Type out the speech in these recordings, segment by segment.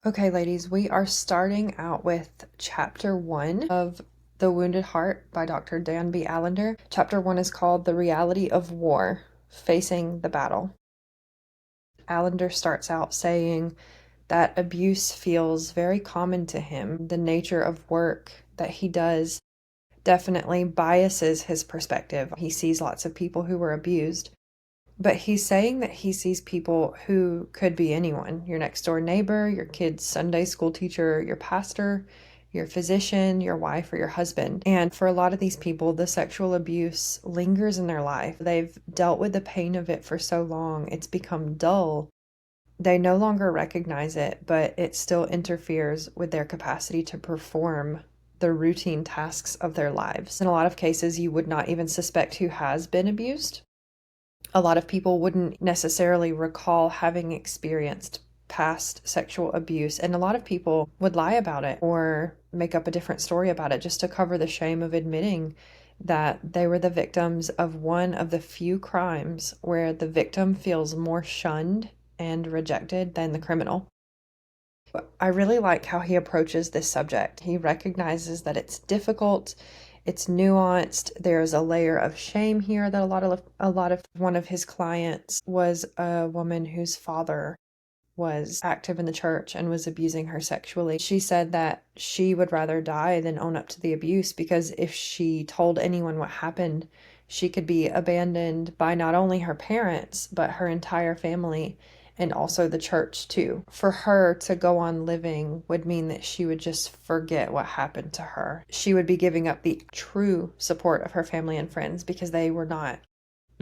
Okay, ladies, we are starting out with chapter 1 of The Wounded Heart by Dr. Dan B. Allender. Chapter 1 is called The Reality of War, Facing the Battle. Allender starts out saying that abuse feels very common to him. The nature of work that he does definitely biases his perspective. He sees lots of people who were abused. But he's saying that he sees people who could be anyone, your next door neighbor, your kid's Sunday school teacher, your pastor, your physician, your wife, or your husband. And for a lot of these people, the sexual abuse lingers in their life. They've dealt with the pain of it for so long, it's become dull. They no longer recognize it, but it still interferes with their capacity to perform the routine tasks of their lives. In a lot of cases, you would not even suspect who has been abused. A lot of people wouldn't necessarily recall having experienced past sexual abuse, and a lot of people would lie about it or make up a different story about it just to cover the shame of admitting that they were the victims of one of the few crimes where the victim feels more shunned and rejected than the criminal. I really like how he approaches this subject. He recognizes that it's difficult, it's nuanced. There's a layer of shame here that a lot of one of his clients was a woman whose father was active in the church and was abusing her sexually. She said that she would rather die than own up to the abuse because if she told anyone what happened, she could be abandoned by not only her parents, but her entire family and also the church too. For her to go on living would mean that she would just forget what happened to her. She would be giving up the true support of her family and friends because they were not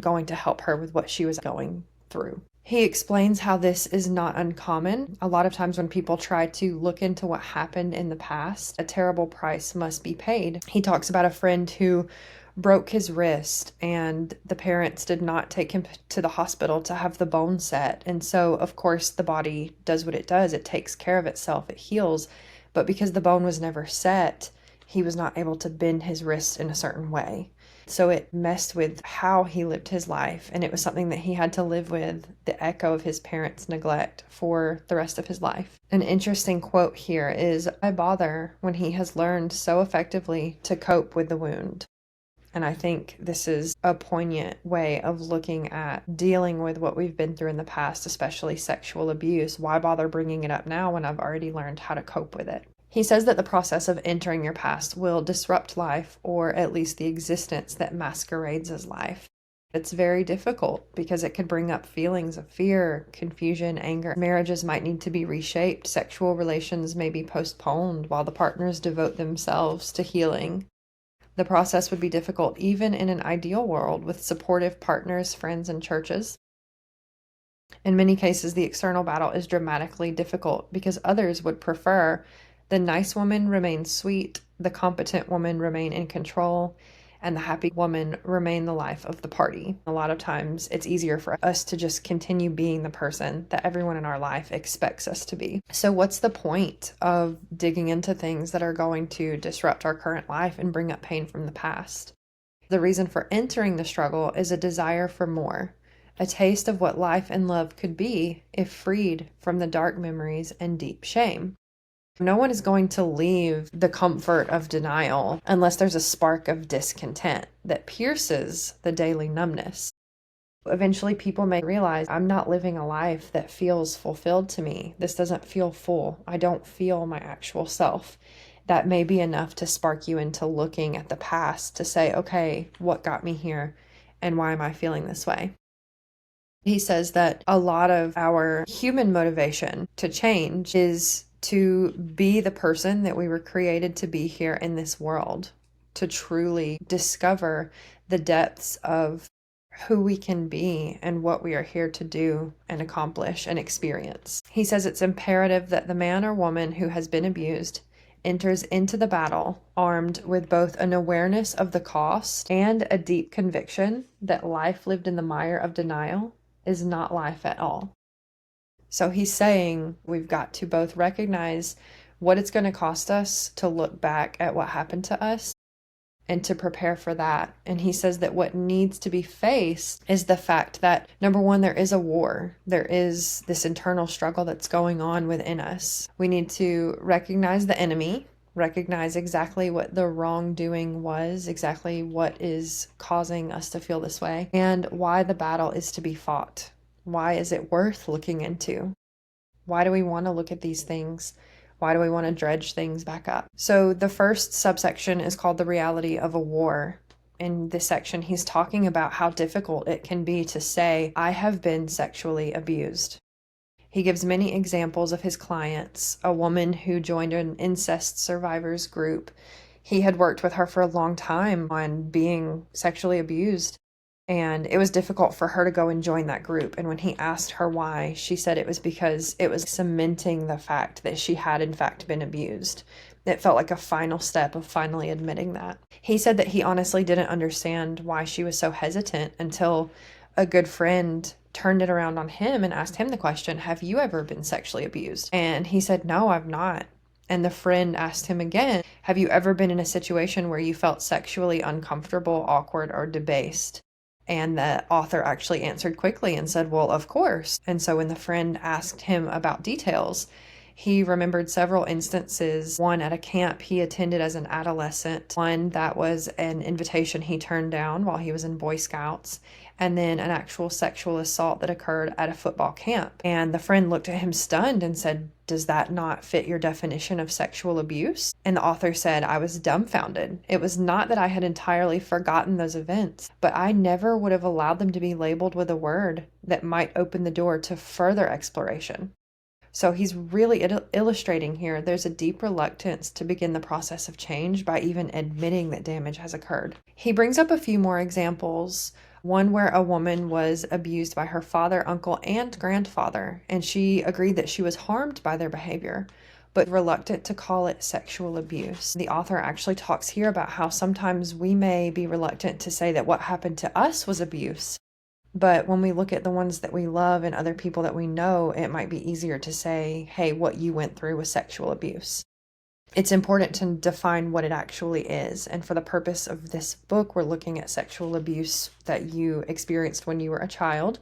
going to help her with what she was going through. He explains how this is not uncommon. A lot of times when people try to look into what happened in the past, a terrible price must be paid. He talks about a friend who broke his wrist and the parents did not take him to the hospital to have the bone set. And so, of course, the body does what it does. It takes care of itself, it heals. But because the bone was never set, he was not able to bend his wrist in a certain way. So it messed with how he lived his life, and it was something that he had to live with the echo of his parents' neglect for the rest of his life. An interesting quote here is, "Why bother when he has learned so effectively to cope with the wound?" And I think this is a poignant way of looking at dealing with what we've been through in the past, especially sexual abuse. Why bother bringing it up now when I've already learned how to cope with it? He says that the process of entering your past will disrupt life, or at least the existence that masquerades as life. It's very difficult because it could bring up feelings of fear, confusion, anger. Marriages might need to be reshaped. Sexual relations may be postponed while the partners devote themselves to healing. The process would be difficult even in an ideal world with supportive partners, friends, and churches. In many cases, the external battle is dramatically difficult because others would prefer the nice woman remain sweet, the competent woman remain in control, and the happy woman remain the life of the party. A lot of times, it's easier for us to just continue being the person that everyone in our life expects us to be. So what's the point of digging into things that are going to disrupt our current life and bring up pain from the past? The reason for entering the struggle is a desire for more, a taste of what life and love could be if freed from the dark memories and deep shame. No one is going to leave the comfort of denial unless there's a spark of discontent that pierces the daily numbness. Eventually, people may realize, I'm not living a life that feels fulfilled to me. This doesn't feel full. I don't feel my actual self. That may be enough to spark you into looking at the past to say, okay, what got me here and why am I feeling this way? He says that a lot of our human motivation to change is to be the person that we were created to be here in this world, to truly discover the depths of who we can be and what we are here to do and accomplish and experience. He says it's imperative that the man or woman who has been abused enters into the battle armed with both an awareness of the cost and a deep conviction that life lived in the mire of denial is not life at all. So he's saying we've got to both recognize what it's going to cost us to look back at what happened to us and to prepare for that. And he says that what needs to be faced is the fact that, number one, there is a war. There is this internal struggle that's going on within us. We need to recognize the enemy, recognize exactly what the wrongdoing was, exactly what is causing us to feel this way, and why the battle is to be fought. Why is it worth looking into? Why do we want to look at these things? Why do we want to dredge things back up? So the first subsection is called the reality of a war. In this section, he's talking about how difficult it can be to say, I have been sexually abused. He gives many examples of his clients, a woman who joined an incest survivors group. He had worked with her for a long time on being sexually abused, and it was difficult for her to go and join that group. And when he asked her why, she said it was because it was cementing the fact that she had in fact been abused. It felt like a final step of finally admitting that. He said that he honestly didn't understand why she was so hesitant until a good friend turned it around on him and asked him the question, have you ever been sexually abused? And he said, no, I've not. And the friend asked him again, have you ever been in a situation where you felt sexually uncomfortable, awkward, or debased? And the author actually answered quickly and said, well, of course. And so when the friend asked him about details, he remembered several instances, one at a camp he attended as an adolescent, one that was an invitation he turned down while he was in Boy Scouts, and then an actual sexual assault that occurred at a football camp. And the friend looked at him stunned and said, does that not fit your definition of sexual abuse? And the author said, I was dumbfounded. It was not that I had entirely forgotten those events, but I never would have allowed them to be labeled with a word that might open the door to further exploration. So he's really illustrating here there's a deep reluctance to begin the process of change by even admitting that damage has occurred. He brings up a few more examples. One where a woman was abused by her father, uncle, and grandfather, and she agreed that she was harmed by their behavior, but reluctant to call it sexual abuse. The author actually talks here about how sometimes we may be reluctant to say that what happened to us was abuse. But when we look at the ones that we love and other people that we know, it might be easier to say, hey, what you went through was sexual abuse. It's important to define what it actually is. And for the purpose of this book, we're looking at sexual abuse that you experienced when you were a child.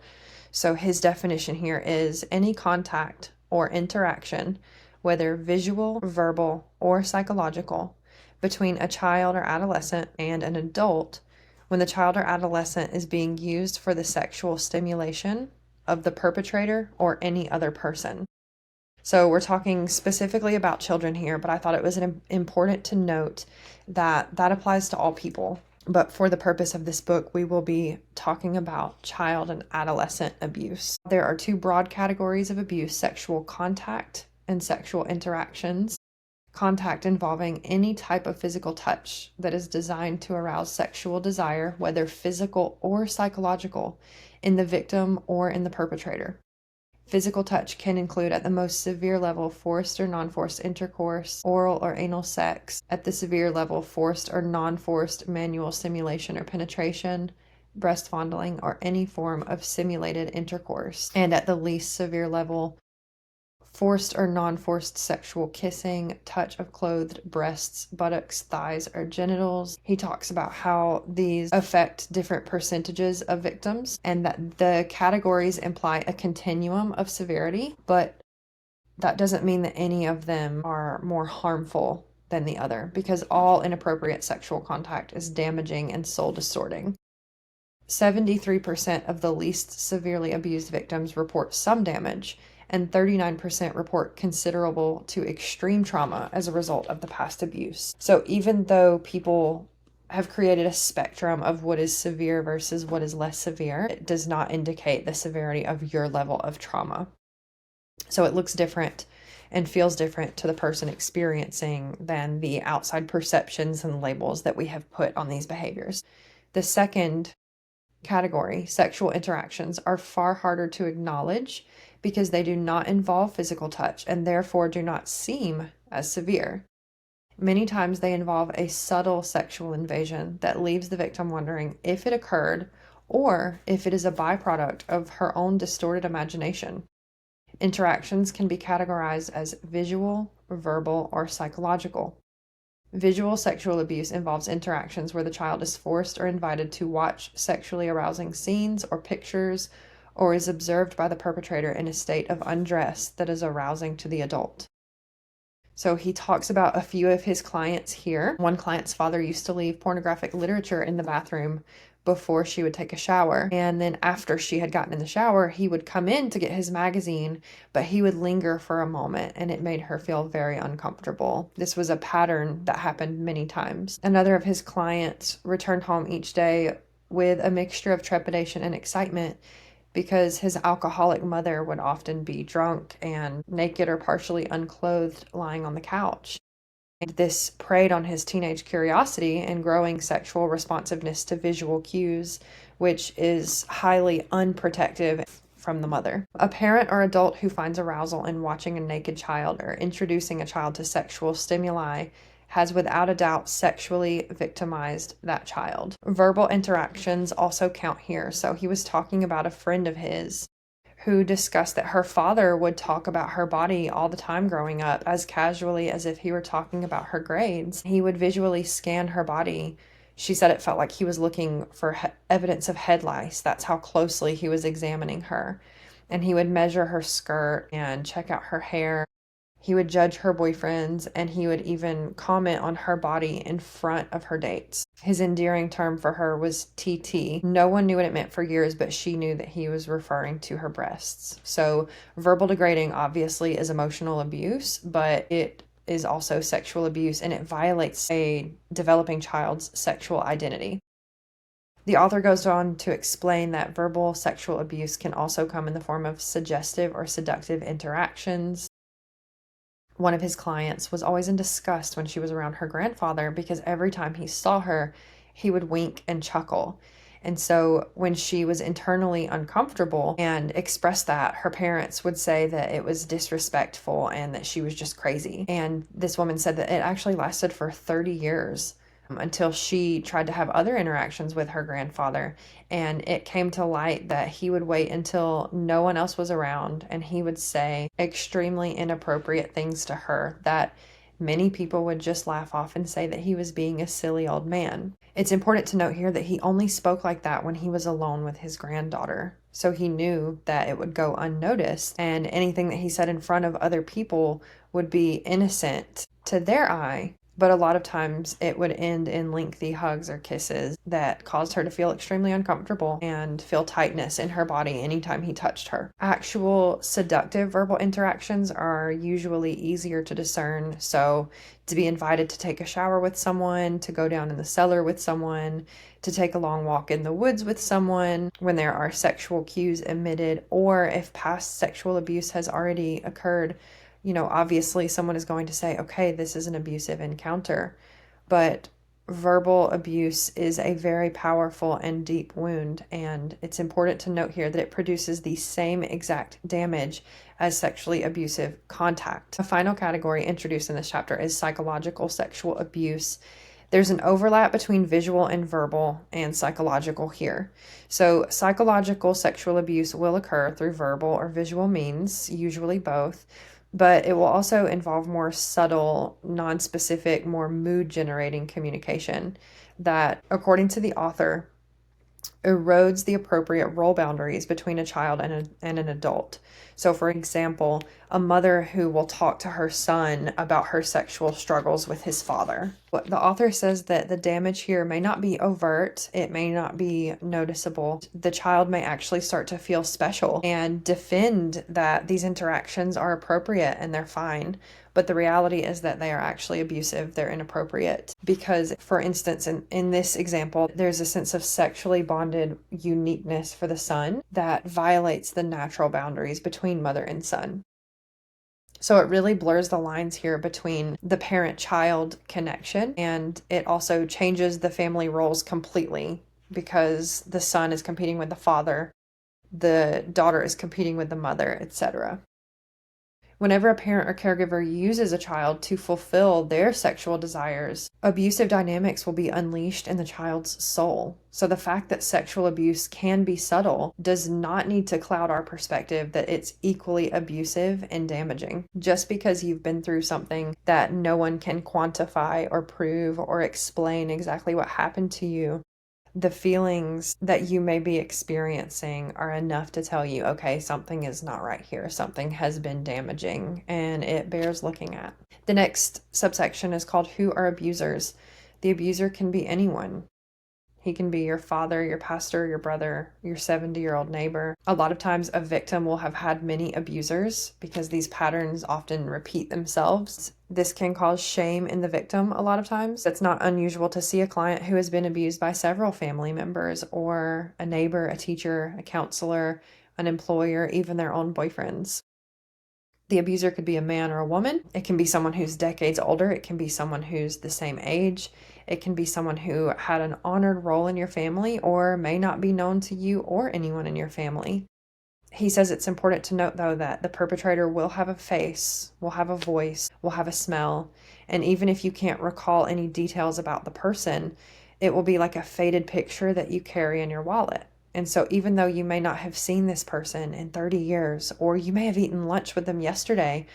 So his definition here is any contact or interaction, whether visual, verbal, or psychological, between a child or adolescent and an adult, when the child or adolescent is being used for the sexual stimulation of the perpetrator or any other person. So we're talking specifically about children here, but I thought it was important to note that that applies to all people. But for the purpose of this book, we will be talking about child and adolescent abuse. There are two broad categories of abuse: sexual contact and sexual interactions. Contact involving any type of physical touch that is designed to arouse sexual desire, whether physical or psychological, in the victim or in the perpetrator. Physical touch can include, at the most severe level, forced or non-forced intercourse, oral or anal sex; at the severe level, forced or non-forced manual stimulation or penetration, breast fondling, or any form of simulated intercourse; and at the least severe level, forced or non-forced sexual kissing, touch of clothed breasts, buttocks, thighs, or genitals. He talks about how these affect different percentages of victims and that the categories imply a continuum of severity, but that doesn't mean that any of them are more harmful than the other, because all inappropriate sexual contact is damaging and soul distorting. 73% of the least severely abused victims report some damage, and 39% report considerable to extreme trauma as a result of the past abuse. So even though people have created a spectrum of what is severe versus what is less severe, it does not indicate the severity of your level of trauma. So it looks different and feels different to the person experiencing than the outside perceptions and labels that we have put on these behaviors. The second category, sexual interactions, are far harder to acknowledge because they do not involve physical touch and therefore do not seem as severe. Many times they involve a subtle sexual invasion that leaves the victim wondering if it occurred or if it is a byproduct of her own distorted imagination. Interactions can be categorized as visual, verbal, or psychological. Visual sexual abuse involves interactions where the child is forced or invited to watch sexually arousing scenes or pictures, or is observed by the perpetrator in a state of undress that is arousing to the adult. So he talks about a few of his clients here. One client's father used to leave pornographic literature in the bathroom before she would take a shower. And then after she had gotten in the shower, he would come in to get his magazine, but he would linger for a moment, and it made her feel very uncomfortable. This was a pattern that happened many times. Another of his clients returned home each day with a mixture of trepidation and excitement because his alcoholic mother would often be drunk and naked or partially unclothed lying on the couch. And this preyed on his teenage curiosity and growing sexual responsiveness to visual cues, which is highly unprotective from the mother. A parent or adult who finds arousal in watching a naked child or introducing a child to sexual stimuli has without a doubt sexually victimized that child. Verbal interactions also count here. So he was talking about a friend of his who discussed that her father would talk about her body all the time growing up, as casually as if he were talking about her grades. He would visually scan her body. She said it felt like he was looking for evidence of head lice. That's how closely he was examining her. And he would measure her skirt and check out her hair. He would judge her boyfriends, and he would even comment on her body in front of her dates. His endearing term for her was TT. No one knew what it meant for years, but she knew that he was referring to her breasts. So verbal degrading obviously is emotional abuse, but it is also sexual abuse, and it violates a developing child's sexual identity. The author goes on to explain that verbal sexual abuse can also come in the form of suggestive or seductive interactions. One of his clients was always in disgust when she was around her grandfather because every time he saw her, he would wink and chuckle. And so when she was internally uncomfortable and expressed that, her parents would say that it was disrespectful and that she was just crazy. And this woman said that it actually lasted for 30 years until she tried to have other interactions with her grandfather. And it came to light that he would wait until no one else was around and he would say extremely inappropriate things to her that many people would just laugh off and say that he was being a silly old man. It's important to note here that he only spoke like that when he was alone with his granddaughter. So he knew that it would go unnoticed, and anything that he said in front of other people would be innocent to their eye. But a lot of times it would end in lengthy hugs or kisses that caused her to feel extremely uncomfortable and feel tightness in her body anytime he touched her. Actual seductive verbal interactions are usually easier to discern. So to be invited to take a shower with someone, to go down in the cellar with someone, to take a long walk in the woods with someone when there are sexual cues emitted, or if past sexual abuse has already occurred, obviously someone is going to say, okay, this is an abusive encounter. But verbal abuse is a very powerful and deep wound, and it's important to note here that it produces the same exact damage as sexually abusive contact. A final category introduced in this chapter is psychological sexual abuse. There's an overlap between visual and verbal and psychological here. So psychological sexual abuse will occur through verbal or visual means, usually both, but it will also involve more subtle, non-specific, more mood-generating communication that, according to the author, erodes the appropriate role boundaries between a child and an adult. So, for example, a mother who will talk to her son about her sexual struggles with his father. The author says that the damage here may not be overt, it may not be noticeable. The child may actually start to feel special and defend that these interactions are appropriate and they're fine. But the reality is that they are actually abusive, they're inappropriate. Because, for instance, in this example, there's a sense of sexually bonded uniqueness for the son that violates the natural boundaries between mother and son. So it really blurs the lines here between the parent-child connection, and it also changes the family roles completely because the son is competing with the father, the daughter is competing with the mother, etc. Whenever a parent or caregiver uses a child to fulfill their sexual desires, abusive dynamics will be unleashed in the child's soul. So the fact that sexual abuse can be subtle does not need to cloud our perspective that it's equally abusive and damaging. Just because you've been through something that no one can quantify or prove or explain exactly what happened to you, the feelings that you may be experiencing are enough to tell you, okay, something is not right here. Something has been damaging and it bears looking at. The next subsection is called Who are abusers? The abuser can be anyone. He can be your father, your pastor, your brother, your 70-year-old neighbor. A lot of times a victim will have had many abusers because these patterns often repeat themselves. This can cause shame in the victim a lot of times. It's not unusual to see a client who has been abused by several family members or a neighbor, a teacher, a counselor, an employer, even their own boyfriends. The abuser could be a man or a woman. It can be someone who's decades older. It can be someone who's the same age. It can be someone who had an honored role in your family or may not be known to you or anyone in your family. He says it's important to note, though, that the perpetrator will have a face, will have a voice, will have a smell, and even if you can't recall any details about the person, it will be like a faded picture that you carry in your wallet. And so even though you may not have seen this person in 30 years, or you may have eaten lunch with them yesterday,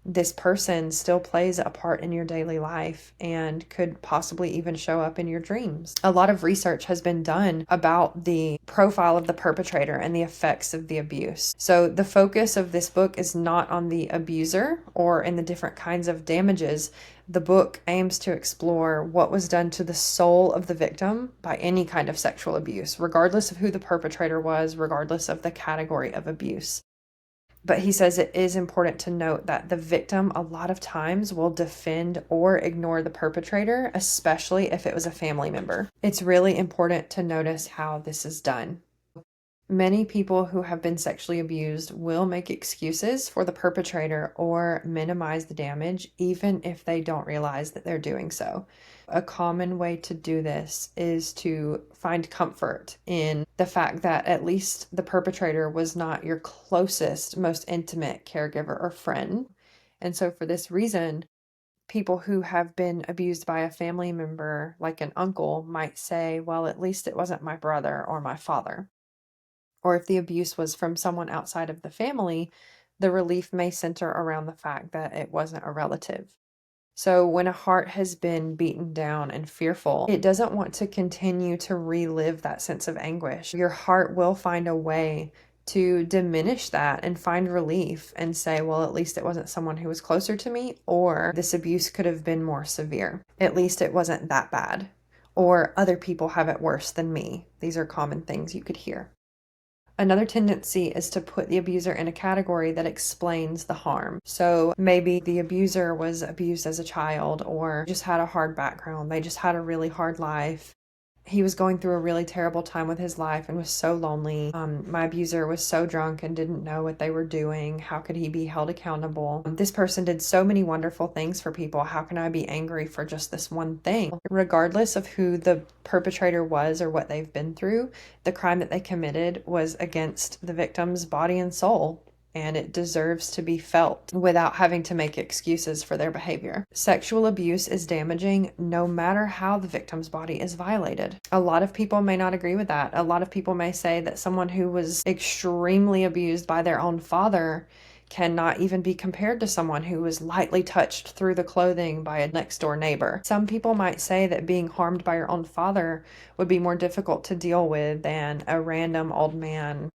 this person still plays a part in your daily life and could possibly even show up in your dreams. A lot of research has been done about the profile of the perpetrator and the effects of the abuse. So the focus of this book is not on the abuser or in the different kinds of damages. The book aims to explore what was done to the soul of the victim by any kind of sexual abuse, regardless of who the perpetrator was, regardless of the category of abuse. But he says it is important to note that the victim a lot of times will defend or ignore the perpetrator, especially if it was a family member. It's really important to notice how this is done. Many people who have been sexually abused will make excuses for the perpetrator or minimize the damage, even if they don't realize that they're doing so. A common way to do this is to find comfort in the fact that at least the perpetrator was not your closest, most intimate caregiver or friend. And so, for this reason, people who have been abused by a family member, like an uncle, might say, well, at least it wasn't my brother or my father. Or if the abuse was from someone outside of the family, the relief may center around the fact that it wasn't a relative. So when a heart has been beaten down and fearful, it doesn't want to continue to relive that sense of anguish. Your heart will find a way to diminish that and find relief and say, well, at least it wasn't someone who was closer to me, or this abuse could have been more severe. At least it wasn't that bad. Or other people have it worse than me. These are common things you could hear. Another tendency is to put the abuser in a category that explains the harm. So maybe the abuser was abused as a child or just had a hard background. They just had a really hard life. He was going through a really terrible time with his life and was so lonely. My abuser was so drunk and didn't know what they were doing. How could he be held accountable? This person did so many wonderful things for people. How can I be angry for just this one thing? Regardless of who the perpetrator was or what they've been through, the crime that they committed was against the victim's body and soul, and it deserves to be felt without having to make excuses for their behavior. Sexual abuse is damaging no matter how the victim's body is violated. A lot of people may not agree with that. A lot of people may say that someone who was extremely abused by their own father cannot even be compared to someone who was lightly touched through the clothing by a next door neighbor. Some people might say that being harmed by your own father would be more difficult to deal with than a random old man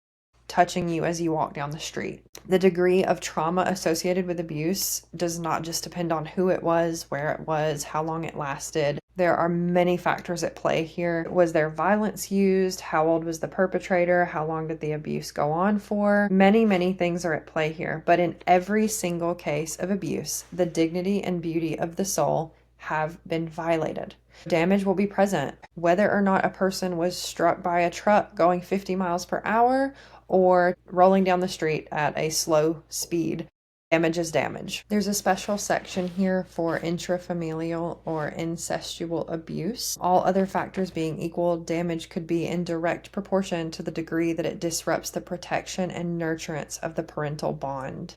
touching you as you walk down the street. The degree of trauma associated with abuse does not just depend on who it was, where it was, how long it lasted. There are many factors at play here. Was there violence used? How old was the perpetrator? How long did the abuse go on for? Many, many things are at play here. But in every single case of abuse, the dignity and beauty of the soul have been violated. Damage will be present, whether or not a person was struck by a truck going 50 miles per hour or rolling down the street at a slow speed. Damage is damage. There's a special section here for intrafamilial or incestual abuse. All other factors being equal, damage could be in direct proportion to the degree that it disrupts the protection and nurturance of the parental bond.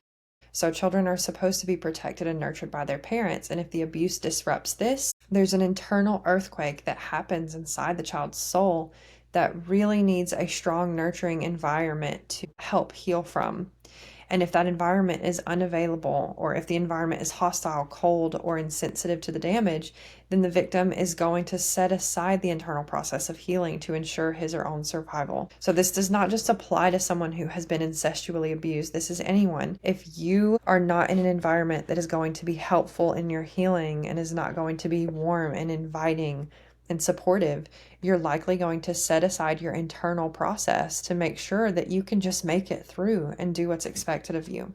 So children are supposed to be protected and nurtured by their parents. And if the abuse disrupts this, there's an internal earthquake that happens inside the child's soul that really needs a strong, nurturing environment to help heal from. And if that environment is unavailable, or if the environment is hostile, cold, or insensitive to the damage, then the victim is going to set aside the internal process of healing to ensure his or own survival. So this does not just apply to someone who has been incestually abused. This is anyone. If you are not in an environment that is going to be helpful in your healing and is not going to be warm and inviting and supportive, you're likely going to set aside your internal process to make sure that you can just make it through and do what's expected of you.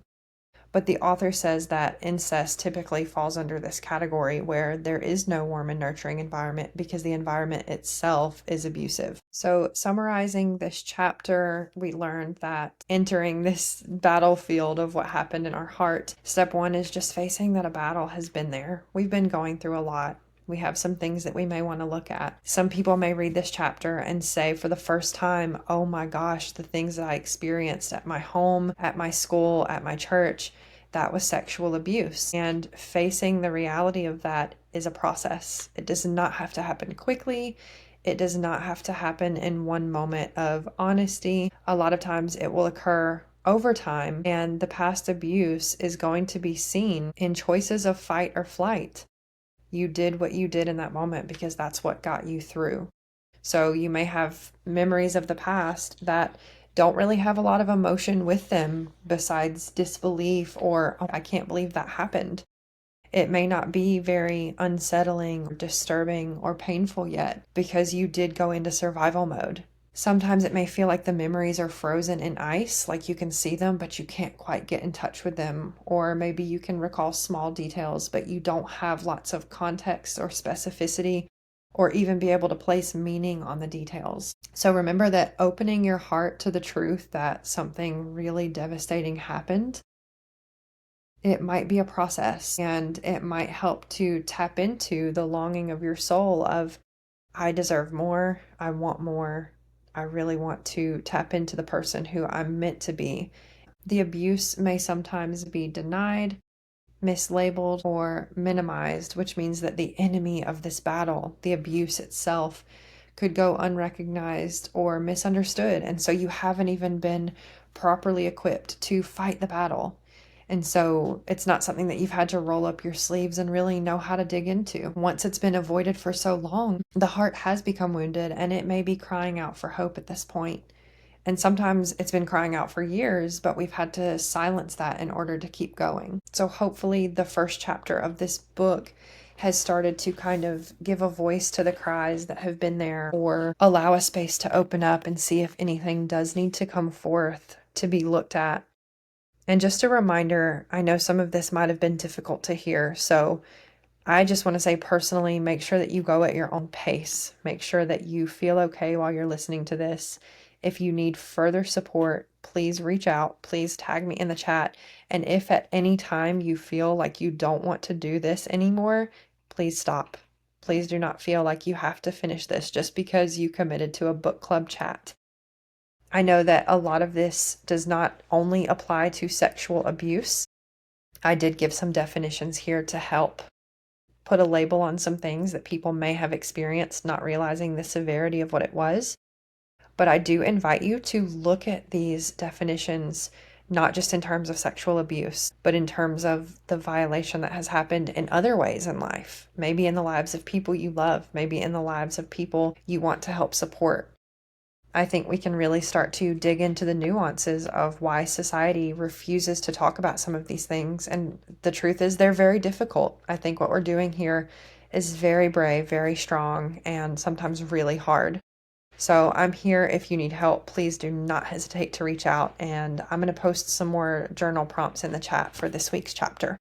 But the author says that incest typically falls under this category where there is no warm and nurturing environment because the environment itself is abusive. So, summarizing this chapter, we learned that entering this battlefield of what happened in our heart, step one is just facing that a battle has been there. We've been going through a lot. We have some things that we may want to look at. Some people may read this chapter and say for the first time, oh my gosh, the things that I experienced at my home, at my school, at my church, that was sexual abuse. And facing the reality of that is a process. It does not have to happen quickly. It does not have to happen in one moment of honesty. A lot of times it will occur over time, and the past abuse is going to be seen in choices of fight or flight. You did what you did in that moment because that's what got you through. So you may have memories of the past that don't really have a lot of emotion with them besides disbelief or, oh, I can't believe that happened. It may not be very unsettling or disturbing or painful yet because you did go into survival mode. Sometimes it may feel like the memories are frozen in ice, like you can see them, but you can't quite get in touch with them. Or maybe you can recall small details, but you don't have lots of context or specificity, or even be able to place meaning on the details. So remember that opening your heart to the truth that something really devastating happened, it might be a process, and it might help to tap into the longing of your soul of, I deserve more, I want more, I really want to tap into the person who I'm meant to be. The abuse may sometimes be denied, mislabeled, or minimized, which means that the enemy of this battle, the abuse itself, could go unrecognized or misunderstood. And so you haven't even been properly equipped to fight the battle. And so it's not something that you've had to roll up your sleeves and really know how to dig into. Once it's been avoided for so long, the heart has become wounded and it may be crying out for hope at this point. And sometimes it's been crying out for years, but we've had to silence that in order to keep going. So hopefully the first chapter of this book has started to kind of give a voice to the cries that have been there, or allow a space to open up and see if anything does need to come forth to be looked at. And just a reminder, I know some of this might have been difficult to hear, so I just want to say personally, make sure that you go at your own pace. Make sure that you feel okay while you're listening to this. If you need further support, please reach out. Please tag me in the chat. And if at any time you feel like you don't want to do this anymore, please stop. Please do not feel like you have to finish this just because you committed to a book club chat. I know that a lot of this does not only apply to sexual abuse. I did give some definitions here to help put a label on some things that people may have experienced, not realizing the severity of what it was. But I do invite you to look at these definitions, not just in terms of sexual abuse, but in terms of the violation that has happened in other ways in life, maybe in the lives of people you love, maybe in the lives of people you want to help support. I think we can really start to dig into the nuances of why society refuses to talk about some of these things. And the truth is, they're very difficult. I think what we're doing here is very brave, very strong, and sometimes really hard. So I'm here if you need help. Please do not hesitate to reach out. And I'm going to post some more journal prompts in the chat for this week's chapter.